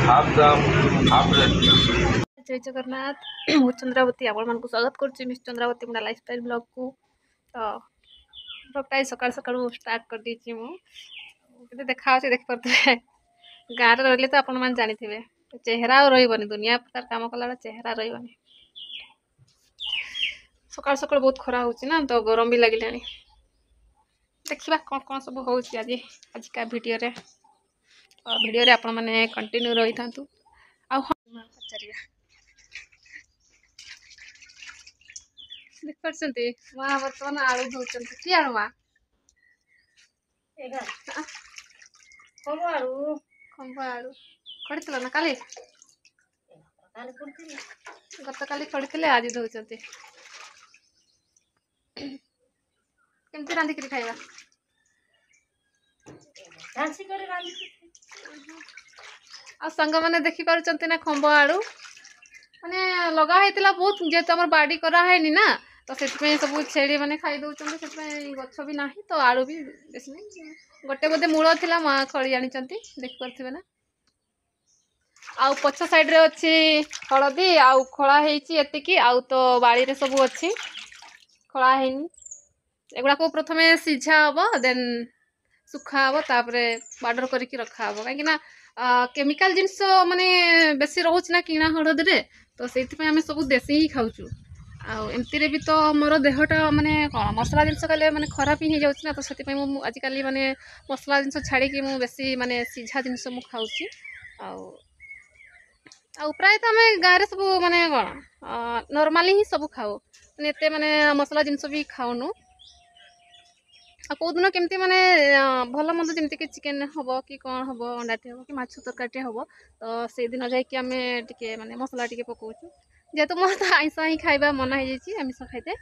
Half दाम half rate. जय जगन्नाथ मु चंद्रावती आपण स्वागत करुच्ची मिस चंद्रावती मोटा लाइफस्टाइल ब्लॉग को। तो ब्लॉगटा सकाल सकाल स्टार्ट कर दी मुझे देखा देख पारे गाँव रही तो आपण मैंने जानी थे चेहरा रही दुनिया प्रकार कम कला चेहरा रही सकाल सकाल बहुत खरा हो तो गरम भी लगे देखा कौन कौन सब हो आज का वीडियो रे आपण मैंने कंटिन्यू रही था हाँ पचार देख पार्टी माँ बर्तमान आलू धोचन कि आलू माँ खम्ब आलू खड़ी ना काली गत काली खड़ी आज धोचन केमती रांधिक खाइबा सांग मैंने देखी पार्टी ना खम्ब आलू माने लगा होता बहुत जेहेतु आम बाड़ी करानी ना तो से सब छेड़ी मैंने खाई दौरान से गछ भी ना तो आलू भी बेस नहीं गोटे बोधे मूल था माँ खड़ी आनी देख पारे ना आउ पछ साइड रे अच्छी हलदी आउ खड़ा होती आउ तो बाड़ी रे सब अच्छी खड़ा है एगुड़ा को प्रथम सीझा हम देन सुखा हम तापरे बाडर करके रखा हम कहीं केमिकल जिनस माने बेसी रोच ना किणा हलदी रे तो से आम सब देसी ही खाऊँ आमती भी तो मोर देहटा माने कौन मसला जिनस कले माने खराब ही हो जाऊँ ना तो से आजिकल माने मसला जिनस छाड़ी मुझे बेसी माने सीझा जिनस मु खाऊँ प्राय तो आम गाँव सब माने कौन नॉर्मली ही सब खाऊ एते माने मसला जिनस भी खाऊनु कौदिन केमती माने भल मंद जमी कि चिकेन हम कि कौन हम अंडाटे हम कि माछ तरकारी हम तो से दिन जामें टे माने मसला टे पकाऊँ जेहेतु मोर तो आइंस ही खाइबा मना हो आमिष खाइते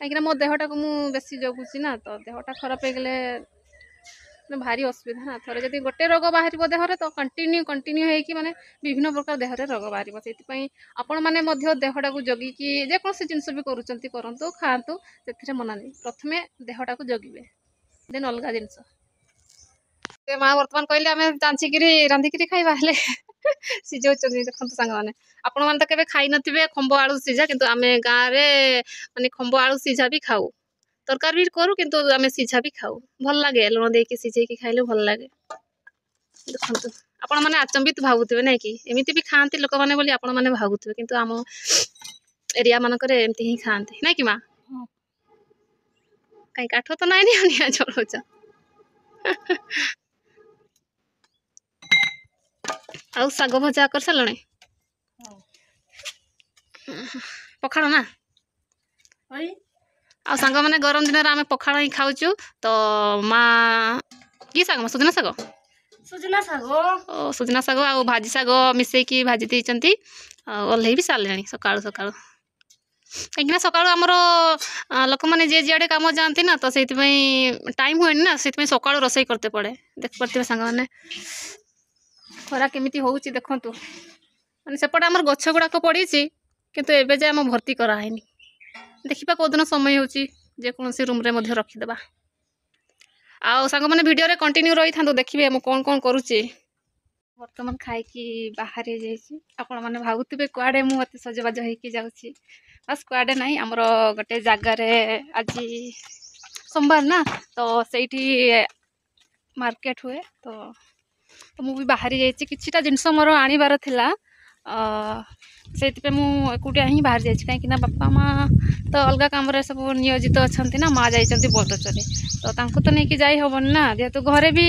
कहीं मो देहटा को मुझे बेसी जगुची ना तो देहटा खराब हो गले भारी असुविधा ना थोड़े जब गोटे रोग बाहर देहरे तो कंटिन्यू होगी माने विभिन्न प्रकार देहरे रोग बाहर से आपण मैंने देहटा को जगिकी जेकोसी जिनस भी करूँ खातु से मना नहीं प्रथम देहटा को जगिबे देन अलग जिनस माँ बर्तमान कहले आम चांचिकी रांधिकी खाइबा सीझे देखते सांग मैंने आपण मैंने तो खाई नथिबे खम्ब आलू सीझा किंतु आम गाँव में माने खम्ब आलू सीझा भी खाऊ तरकार भी करूँ किंतु आम सीझा भी खाऊ भल लगे लुण देकी सीझे खाइले भल लगे देखते आपण मैंने आचंबित भावुवे ना कि एमती भी खाती लोक मैंने बोली आपण मैंने भावुवे किंतु आम एरिया मानक एमती ही खाती ना कि माँ कहीं काठ तो नाई निया चलौच आउ साग भजा कर सारे पखाड़ ना आ सांग मैंने गरम दिन आम पखाड़ ही खाऊँ तो माँ कि साग सुजना साग सुजना साग आ भाजी साग मिसेकी भाजी देती ओल्हे भी सारे सका सका कहीं सका आमर लोक मैंने जे जियाड़े कम जाती ना तो से टाइम हुए ना से सका रोसे करते पड़े देख पारे सांग मैंने खरा केमी हो देखु मैंने सेपटे आमर गछ गुड़ाक पड़ी किंतु एबे जे आम भर्ती कराए देखा कौदिन समय होकोसी रूम रे रखीदे आउ सांग मैंने वीडियो रे कंटिन्यू रही था देखिए मुझे कौन कौन करुच्ची बर्तमान खाई बाहर आपण मैंने भावुवे कुआडे मुझे सजबाज होगी जाऊँगी बस कुआडे ना आमर गोटे जगार आज सोमवार ना तो सेठी मार्केट हुए तो मुझे बाहरी जाइए किछिटा जिनस मोर आनिबार थिला से एकुटिया ही बाहर जाइए कहीं बापा माँ तो अलग कम सब नियोजित अच्छा ना माँ जाइए बलदचरे तो तांको तो नहीं जाई हेबन ना जेहेतु घरे भी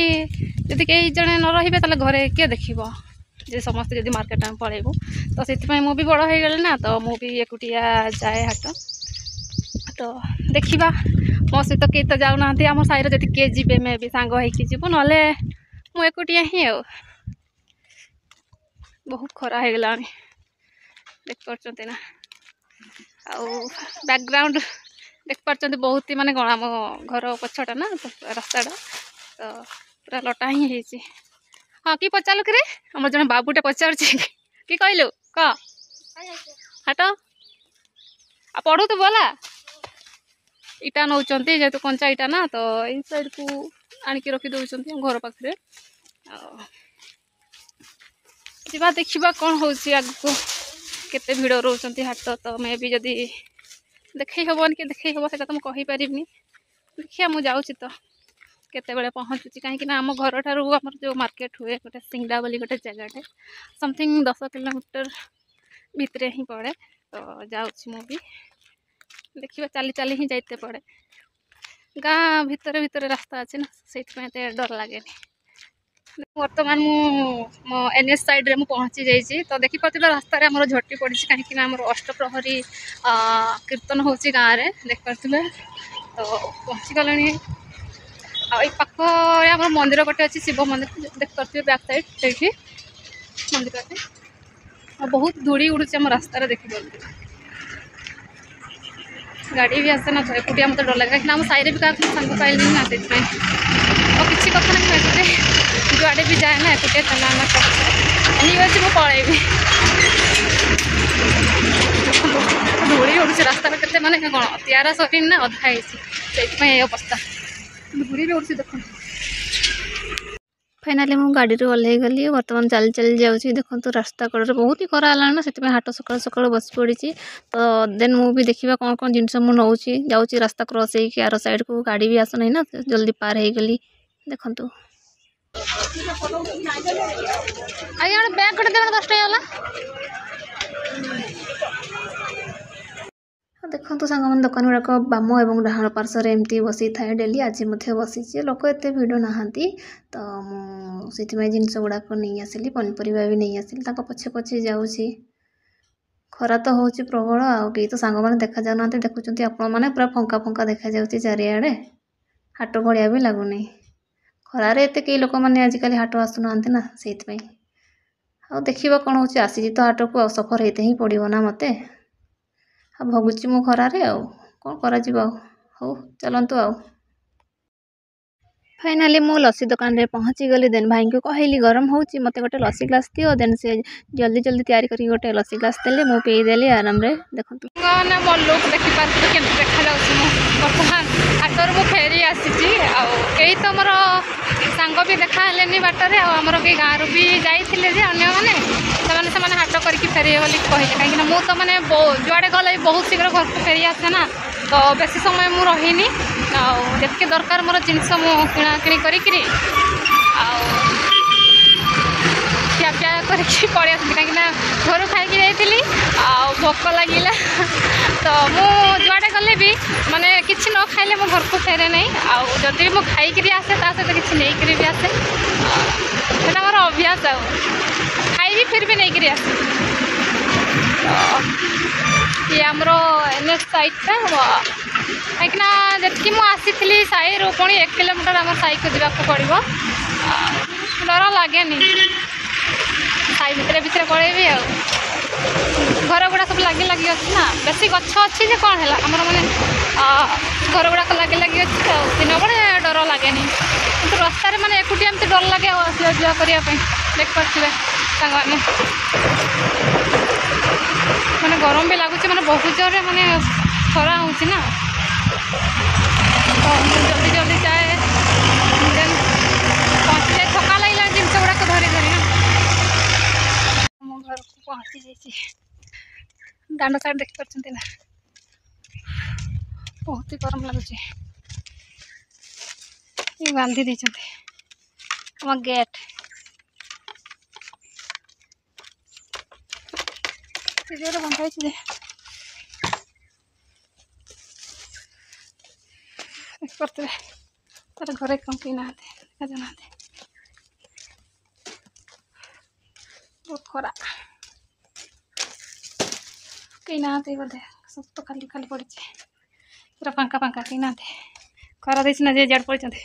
जदि कई जड़े न रे घरे किए देखो जे समस्ते जब मार्केट में पलैबू तो से मुझे बड़ हो गले ना तो मुझे एकुटिया जाए हाट तो देखा मो सहित कई तो जाऊना आम साइर जब किए जी मे भी सांग हो ना मु एकुटिया ही बहुत खरा हो गला देख पार्टी ना आउ बैकग्राउंड देख पार्टी बहुत ही माने कौन आम घर पछटा ना रास्ताटा तो पूरा लटा ही हाँ कि पचारू कि आम जन बाबूटे पचार कि कहलु कह हाट आ पढ़ू तो बोला इटा नौ जेहेतु कंचा इटा ना तो यही साइड को आणिकी रखी दौरान घर पाखे ଯିବା ଦେଖିବା କ'ଣ ହେଉଛି ଆଗକୁ କେତେ ଭିଡ଼ ରହୁଛନ୍ତି ହାଟ ତ ମେ ବି ଯଦି ଦେଖେଇ ହେବନି କି ଦେଖେଇ ହେବ ସେଇଟା ତ ମୁଁ କହିପାରିବିନି ଦେଖିବା ମୁଁ ଯାଉଛି ତ କେତେବେଳେ ପହଞ୍ଚୁଛି କାହିଁକିନା ଆମ ଘରଠାରୁ ଆମର ଯେଉଁ ମାର୍କେଟ ହୁଏ ଗୋଟେ ସିଙ୍ଗଡ଼ା ବୋଲି ଗୋଟେ ଜାଗାଟେ ସମଥିଙ୍ଗ 10 କିଲୋମିଟର ଭିତରେ ହିଁ ପଡ଼େ ତ ଯାଉଛି ମୁଁ ବି ଦେଖିବା ଚାଲି ଚାଲି ହିଁ ଯାଇତେ ପଡ଼େ ଗାଁ ଭିତରେ ଭିତରେ ରାସ୍ତା ଅଛି ନା ସେଇଥିପାଇଁ ଏତେ ଡର ଲାଗେନି ବର୍ତ୍ତମାନ ମୁଁ ମୋ NH ସାଇଡ଼୍ରେ ମୁଁ ପହଞ୍ଚି ଯାଇଛି ତ ଦେଖିପାରୁଥିବେ ରାସ୍ତାରେ ଆମର ଝଟି ପଡ଼ିଛି କାହିଁକିନା ଆମର ଅଷ୍ଟପ୍ରହରୀ କୀର୍ତ୍ତନ ହେଉଛି ଗାଁରେ ଦେଖିପାରୁଥିବେ ତ ପହଞ୍ଚିଗଲେଣି ଆଉ ଏଇ ପାଖରେ ଆମର ମନ୍ଦିର ଗୋଟେ ଅଛି ଶିବ ମନ୍ଦିର ଦେଖିପାରୁଥିବେ ବ୍ୟାକ୍ ସାଇଡ଼୍ ସେଇଠି ମନ୍ଦିରଟେ ଆଉ ବହୁତ ଧୂଳି ଉଡ଼ୁଛି ଆମ ରାସ୍ତାରେ ଦେଖିପାରୁଥିବେ ଗାଡ଼ି ବି ଆସେ ନା ତ ଏକୁଟିଆ ମୋତେ ଡର ଲାଗେ କାହିଁକିନା ଆମ ସାହିରେ ବି କାହାକୁ ସାଙ୍ଗ ପାଇଲିନି ନା ସେଥିପାଇଁ ଆଉ କିଛି କଥା ନାହିଁ ଏକୁଟିଆ ଯୁଆଡ଼େ ବି ଯାଏ ନା ଏକୁଟିଆ ଚାଲା ଆମେ ଠିକ୍ ଅଛି ମୁଁ ପଳେଇବି ଧୂଳି ଉଡ଼ୁଛି ରାସ୍ତାରେ କେତେ ମାନେ କ'ଣ ତିଆରା ସରିନି ନା ଅଧା ହେଇଛି ସେଇଥିପାଇଁ ଏ ଅବସ୍ଥା ଧୂଳି ବି ଉଡ଼ୁଛି ଦେଖନ୍ତୁ ଫାଇନାଲି ମୁଁ ଗାଡ଼ିରୁ ଓହ୍ଲେଇ ଗଲି ବର୍ତ୍ତମାନ ଚାଲି ଚାଲି ଯାଉଛି ଦେଖନ୍ତୁ ରାସ୍ତା କଡ଼ରେ ବହୁତ ହି ଖରା ହେଲାଣି ନା ସେଥିପାଇଁ ହାଟ ସକାଳୁ ସକାଳୁ ବସି ପଡ଼ିଛି ତ ଦେନ୍ ମୁଁ ବି ଦେଖିବା କ'ଣ କ'ଣ ଜିନିଷ ମୁଁ ନେଉଛି ଯାଉଛି ରାସ୍ତା କ୍ରସ୍ ହେଇକି ଆର ସାଇଡ଼୍କୁ ଗାଡ଼ି ବି ଆସୁନାହିଁ ନା ଜଲ୍ଦି ପାର ହେଇଗଲି ଦେଖନ୍ତୁ ଆଜ୍ଞା ଗୋଟେ ବ୍ୟାଗ୍ ଗୋଟେ ଦେବେ 10 ଟଙ୍କା ହେଲା ଦେଖନ୍ତୁ ସାଙ୍ଗମାନେ ଦୋକାନ ଗୁଡ଼ାକ ବାମ ଏବଂ ଡାହାଣ ପାର୍ଶ୍ୱରେ ଏମିତି ବସିଥାଏ ଡେଲି ଆଜି ମଧ୍ୟ ବସିଛି ଲୋକ ଏତେ ଭିଡ଼ ନାହାନ୍ତି ତ ମୁଁ ସେଥିପାଇଁ ଜିନିଷ ଗୁଡ଼ାକ ନେଇ ଆସିଲି ପନିପରିବା ବି ନେଇ ଆସିଲି ତାଙ୍କ ପଛେ ପଛେ ଯାଉଛି ଖରା ତ ହେଉଛି ପ୍ରବଳ ଆଉ କେହି ତ ସାଙ୍ଗମାନେ ଦେଖାଯାଉନାହାନ୍ତି ଦେଖୁଛନ୍ତି ଆପଣମାନେ ପୁରା ଫଙ୍କା ଫଙ୍କା ଦେଖାଯାଉଛି ଚାରିଆଡ଼େ ହାଟ ଭଳିଆ ବି ଲାଗୁନି ଖରାରେ ଏତେ କେହି ଲୋକମାନେ ଆଜିକାଲି ହାଟ ଆସୁନାହାନ୍ତି ନା ସେଇଥିପାଇଁ ଆଉ ଦେଖିବା କ'ଣ ହେଉଛି ଆସିଛି ତ ହାଟକୁ ଆଉ ସଫର ହେଇତେ ହିଁ ପଡ଼ିବ ନା ମୋତେ ଆଉ ଭୋଗୁଛି ମୁଁ ଖରାରେ ଆଉ କ'ଣ କରାଯିବ ଆଉ ହଉ ଚାଲନ୍ତୁ ଆଉ ଫାଇନାଲି ମୁଁ ଲସି ଦୋକାନରେ ପହଞ୍ଚିଗଲି ଦେନ୍ ଭାଇଙ୍କୁ କହିଲି ଗରମ ହେଉଛି ମୋତେ ଗୋଟେ ଲସି ଗ୍ଲାସ୍ ଦିଅ ଦେନ୍ ସେ ଜଲ୍ଦି ଜଲ୍ଦି ତିଆରି କରିକି ଗୋଟେ ଲସି ଗ୍ଲାସ୍ ଦେଲେ ମୁଁ ପିଇଦେଲି ଆରାମରେ ଦେଖନ୍ତୁ ମୋ ଲୁକ୍ ଦେଖିପାରୁଥିବେ କେମିତି ଦେଖାଯାଉଛି ମୁଁ ବର୍ତ୍ତମାନ ହାଟରୁ ମୁଁ ଫେରି ଆସିଛି ଆଉ କେହି ତ ମୋର ସାଙ୍ଗ ବି ଦେଖା ହେଲେନି ବାଟରେ ଆଉ ଆମର କେହି ଗାଁରୁ ବି ଯାଇଥିଲେ ଯେ ଅନ୍ୟମାନେ ସେମାନେ ହାଟ କରିକି ଫେରିବେ ବୋଲି କହିଲେ କାହିଁକିନା ମୁଁ ତ ମାନେ ଯୁଆଡ଼େ ଗଲେ ବହୁତ ଶୀଘ୍ର ଘରକୁ ଫେରି ଆସେ ନା ତ ବେଶୀ ସମୟ ମୁଁ ରହିନି ଆଉ ଯେତିକି ଦରକାର ମୋର ଜିନିଷ ମୁଁ କିଣାକିଣି କରିକିରି ଆଉ ଖିଆପିଆ କରିକି ପଳେଇ ଆସିଲି କାହିଁକିନା ଘରୁ ଖାଇକି ଯାଇଥିଲି ଆଉ ଭୋକ ଲାଗିଲା ତ ମୁଁ ଯୁଆଡ଼େ ଗଲେ ବି ମାନେ କିଛି ନ ଖାଇଲେ ମୁଁ ଘରକୁ ଫେରେ ନାହିଁ ଆଉ ଯଦି ବି ମୁଁ ଖାଇକିରି ଆସେ ତା ସହିତ କିଛି ନେଇକିରି ବି ଆସେ ସେଇଟା ମୋର ଅଭ୍ୟାସ ଆଉ ଖାଇବି ଫିର୍ ବି ନେଇକିରି ଆସେ ଇଏ ଆମର NH ସାଇଡ଼୍ଟା କାହିଁକିନା ଯେତିକି ମୁଁ ଆସିଥିଲି ସାହିରୁ ପୁଣି 1 କିଲୋମିଟର ଆମର ସାହିକୁ ଯିବାକୁ ପଡ଼ିବ ଡର ଲାଗେନି ସାହି ଭିତରେ ଭିତରେ ପଳେଇବି ଆଉ ଘର ଗୁଡ଼ା ସବୁ ଲାଗି ଲାଗି ଅଛି ନା ବେଶୀ ଗଛ ଅଛି ଯେ କ'ଣ ହେଲା ଆମର ମାନେ ଘର ଗୁଡ଼ାକ ଲାଗି ଲାଗି ଅଛି ଆଉ ଦିନ ବେଳେ ଡର ଲାଗେନି କିନ୍ତୁ ରାସ୍ତାରେ ମାନେ ଏକୁଟିଆ ଏମିତି ଡର ଲାଗେ ଆଉ ଆସିବା ଯିବା କରିବା ପାଇଁ ଦେଖିପାରୁଥିବେ ସାଙ୍ଗମାନେ ମାନେ ଗରମ ବି ଲାଗୁଛି ମାନେ ବହୁତ ଜୋରରେ ମାନେ ଖରା ହେଉଛି ନା ତ ମୁଁ ଜଲ୍ଦି ଜଲ୍ଦି ଯାଏ ଦେନ୍ ପହଞ୍ଚିଯାଏ ଥକା ଲାଗିଲା ଜିନିଷ ଗୁଡ଼ାକ ଧରି ଧରି ନା ମୋ ଘରକୁ ପହଞ୍ଚି ଯାଇଛି ଦାଣ୍ଡ ସାଇଡ଼୍ ଦେଖିପାରୁଛନ୍ତି ନା ବହୁତ ହି ଗରମ ଲାଗୁଛି ବାନ୍ଧି ଦେଇଛନ୍ତି ଆମ ଗେଟ୍ ଜୋରେ ବନ୍ଧା ହେଇଛି ଯେ ଦେଖିପାରୁଥିବେ ତାର ଘରେ କ'ଣ କେହି ନାହାନ୍ତି ଦେଖାଯାଉନାହାନ୍ତି ବହୁତ ଖରା କେହି ନାହାନ୍ତି ବୋଧେ ସବୁ ତ ଖାଲି ଖାଲି ପଡ଼ିଛି ପୁରା ଫାଙ୍କା ଫାଙ୍କା କେହି ନାହାନ୍ତି ଖରା ଦେଇଛି ନା ଯେ ଜାଡ଼ ପଡ଼ିଛନ୍ତି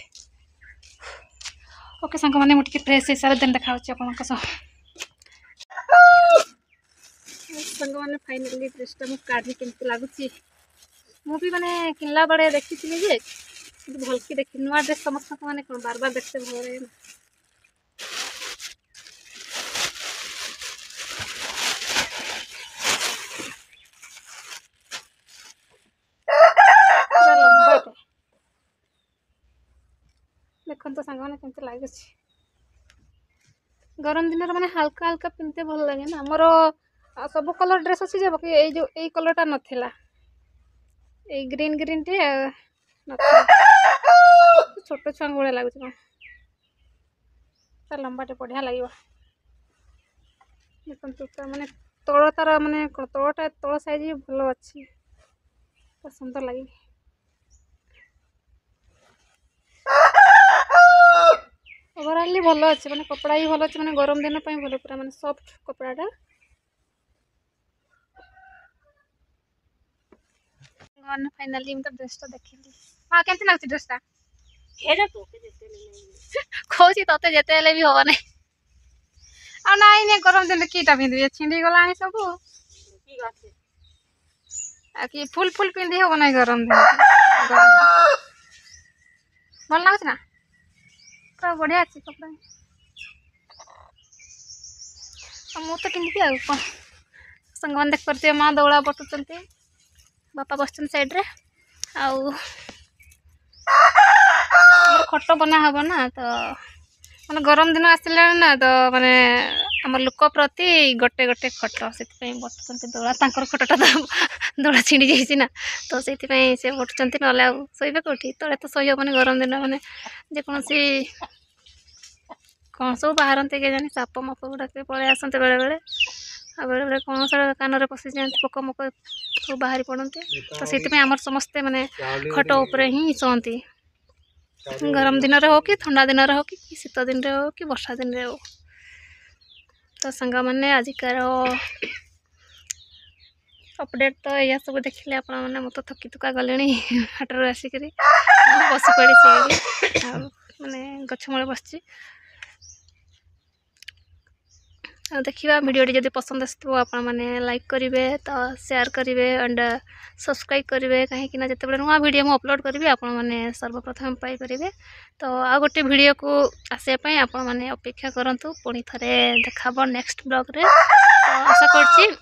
ଓକେ ସାଙ୍ଗମାନେ ମୁଁ ଟିକେ ଫ୍ରେଶ୍ ହିସାବରେ ଦେନ୍ ଦେଖା ହେଉଛି ଆପଣଙ୍କ ସହ ସାଙ୍ଗମାନେ ଫାଇନାଲି ଡ୍ରେସ୍ଟା ମୁଁ କାଢ଼ି କେମିତି ଲାଗୁଛି ମୁଁ ବି ମାନେ କିଣିଲା ବେଳେ ଦେଖିଥିଲି ଯେ କିନ୍ତୁ ଭଲକି ଦେଖି ନୂଆ ଡ୍ରେସ୍ ସମସ୍ତଙ୍କୁ ମାନେ କ'ଣ ବାରବାର ଦେଖତେ ଭଲ ଲାଗେ ନା ଦେଖନ୍ତୁ ସାଙ୍ଗମାନେ କେମିତି ଲାଗୁଛି गरम दिन माने हल्का हल्का पिंधते भल लगे ना मोर सब कलर ड्रेस अच्छी जब कि जो यही कलरटा नाला ग्रीन ग्रीन टे छोट छुआ भाया लगुच कौन लंबाटे बढ़िया लगे देखो माने तल तार माने तलटा तल साइज भी भल अच्छी सुंदर लगे ओवरऑल भल अच्छे माने कपड़ा भी भल अच्छे माने गरम दिन भल पूरा माने सॉफ्ट कपड़ाटा फाइनली तो ड्रेसटा देखिली हाँ केमती लगुच ड्रेसटा कौच ते जिते भी हम ना आ ना गरम दिन कीटा पिंधि छिंडी गला सब कि फुल फुल पिंधि हम ना गरम दिन भल लगुच ना पूरा बढ़िया अच्छी कपड़ा मु तो पिंधि आ कौन संग मैंने देख पारे माँ दौड़ा बटुं बापा बस साइड्रे आउ खट बना हम ना तो मैंने गरम दिन आसला ना तो माने आम लोक प्रति गोटे गोटे खट से बटुं दौड़ा तर खटटा तो दौड़ा छिड़ी जाइए ना तो से बटुं ना शोबे कौटी तले तो शही हेनी गरम दिन मैंने जेकोसी कौन सब बाहरते के जानी साप मप गुड़ा पलि आसते बेले बेले आ बेले बेले कौन सा कान में पशि जाती पोक मोक सब बाहरी पड़ते तो से आम समस्ते माने खट उपरे ही शोती गरम दिन हो कि ठंडा दिन हो कि शीत दिन हो कि वर्षा दिन हो तो सांग मैंने आजिकार अपडेट तो यह सब देखिले आपण मैंने मत थकी थुका गले हाटर आसिक बस पड़ी माने गछमूले बस देखा वीडियो जब पसंद आसो आपण मैंने लाइक करेंगे तो शेयर करेंगे एंड सब्सक्राइब करेंगे कहीं जिते नुआ वीडियो मुझे अपलोड करी आपण मैंने सर्वप्रथम पाइपर तो आ गोटे वीडियो को आसापी आपण मैंने अपेक्षा करूँ पुणी थे देखा नेक्स्ट ब्लॉग रे तो आशा कर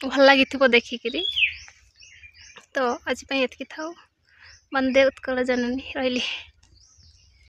भल लगी देखिकी तो आज ये था वंदे उत्कल जननी रही।